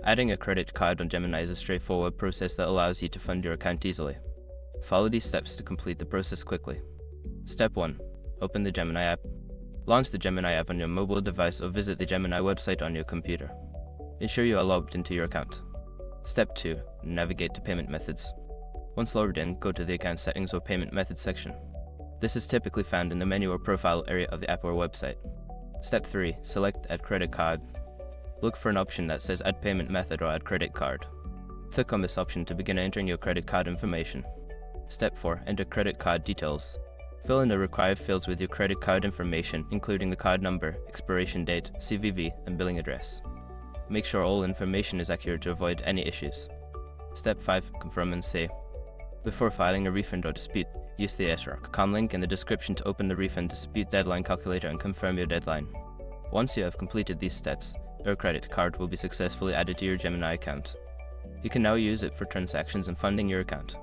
Adding a credit card on Gemini is a straightforward process that allows you to fund your account easily. Follow these steps to complete the process quickly. Step 1. Open the Gemini app. Launch the Gemini app on your mobile device or visit the Gemini website on your computer. Ensure you are logged into your account. Step 2. Navigate to payment methods. Once logged in, go to the account settings or payment methods section. This is typically found in the menu or profile area of the app or website. Step 3. Select Add Credit Card. Look for an option that says Add Payment Method or Add Credit Card. Click on this option to begin entering your credit card information. Step 4. Enter credit card details. Fill in the required fields with your credit card information, including the card number, expiration date, CVV, and billing address. Make sure all information is accurate to avoid any issues. Step 5. Confirm and say. Before filing a refund or dispute, use the SROC link in the description to open the refund dispute deadline calculator and confirm your deadline. Once you have completed these steps, your credit card will be successfully added to your Gemini account. You can now use it for transactions and funding your account.